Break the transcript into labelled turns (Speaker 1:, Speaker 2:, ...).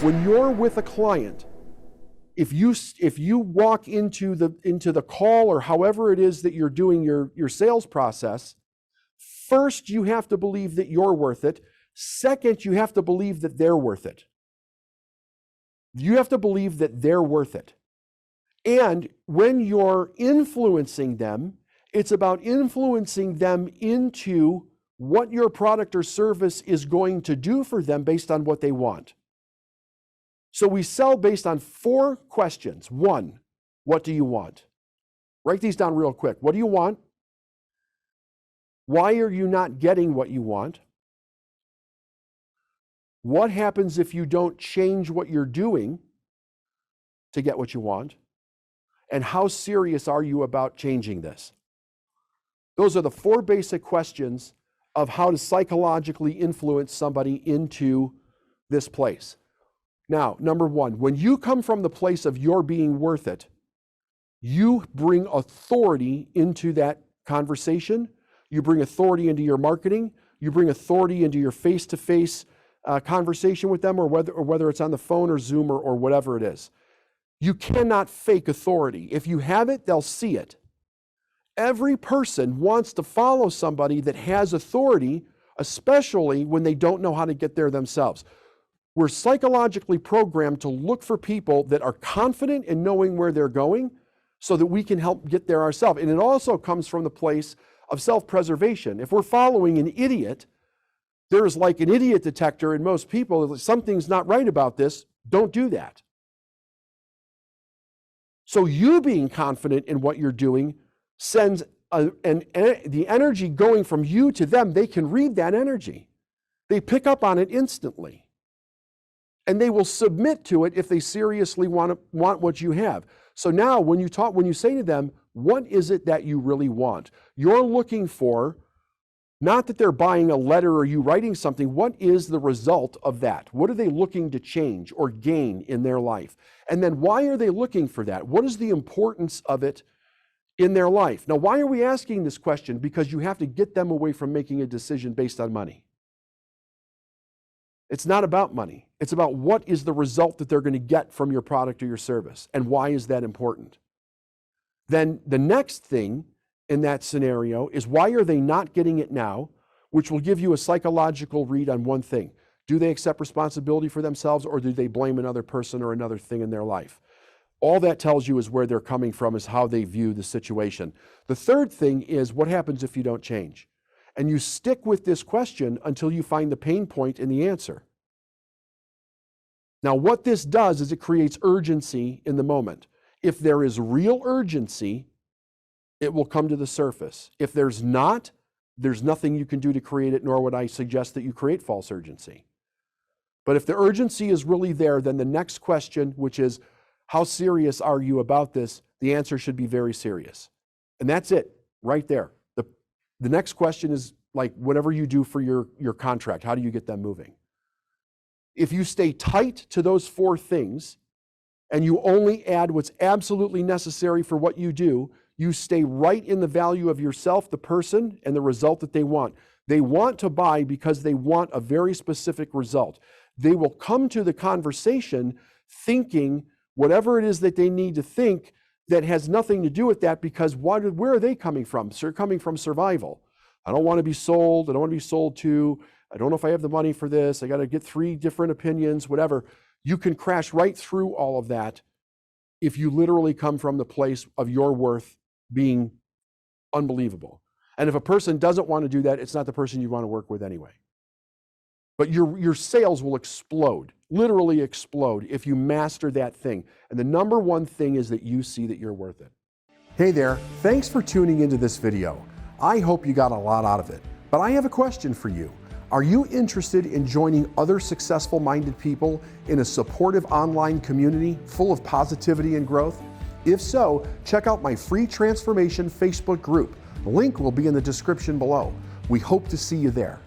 Speaker 1: When you're with a client, if you walk into the call or however it is that you're doing your sales process, first you have to believe that you're worth it. Second, you have to believe that they're worth it. You have to believe that they're worth it. And when you're influencing them, it's about influencing them into what your product or service is going to do for them based on what they want. So we sell based on 4 questions. 1, what do you want? Write these down real quick. What do you want? Why are you not getting what you want? What happens if you don't change what you're doing to get what you want? And how serious are you about changing this? Those are the 4 basic questions of how to psychologically influence somebody into this place. Now, number 1, when you come from the place of your being worth it, you bring authority into that conversation. You bring authority into your marketing. You bring authority into your face-to-face conversation with them, or whether it's on the phone or Zoom or whatever it is. You cannot fake authority. If you have it, they'll see it. Every person wants to follow somebody that has authority, especially when they don't know how to get there themselves. We're psychologically programmed to look for people that are confident in knowing where they're going so that we can help get there ourselves. And it also comes from the place of self-preservation. If we're following an idiot, there's like an idiot detector in most people. If something's not right about this, don't do that. So you being confident in what you're doing sends the energy going from you to them. They can read that energy. They pick up on it instantly. And they will submit to it if they seriously want what you have. So now when you say to them, what is it that you really want? You're looking for, not that they're buying a letter or you writing something, what is the result of that? What are they looking to change or gain in their life? And then why are they looking for that? What is the importance of it in their life? Now, why are we asking this question? Because you have to get them away from making a decision based on money. It's not about money. It's about what is the result that they're going to get from your product or your service, and why is that important? Then the next thing in that scenario is, why are they not getting it now, which will give you a psychological read on one thing. Do they accept responsibility for themselves, or do they blame another person or another thing in their life? All that tells you is where they're coming from, is how they view the situation. The third thing is, what happens if you don't change? And you stick with this question until you find the pain point in the answer. Now, what this does is it creates urgency in the moment. If there is real urgency, it will come to the surface. If there's not, there's nothing you can do to create it, nor would I suggest that you create false urgency. But if the urgency is really there, then the next question, which is, how serious are you about this? The answer should be very serious. And that's it, right there. The next question is like, whatever you do for your contract, how do you get them moving? If you stay tight to those 4 things, and you only add what's absolutely necessary for what you do, you stay right in the value of yourself, the person, and the result that they want. They want to buy because they want a very specific result. They will come to the conversation thinking whatever it is that they need to think that has nothing to do with that, because where are they coming from? They're coming from survival. I don't want to be sold. I don't want to be sold to. I don't know if I have the money for this. I got to get 3 different opinions, whatever. You can crash right through all of that if you literally come from the place of your worth being unbelievable. And if a person doesn't want to do that, it's not the person you want to work with anyway. But your sales will explode, literally explode, if you master that thing. And the number 1 thing is that you see that you're worth it. Hey there, thanks for tuning into this video. I hope you got a lot out of it. But I have a question for you. Are you interested in joining other successful-minded people in a supportive online community full of positivity and growth? If so, check out my free transformation Facebook group. The link will be in the description below. We hope to see you there.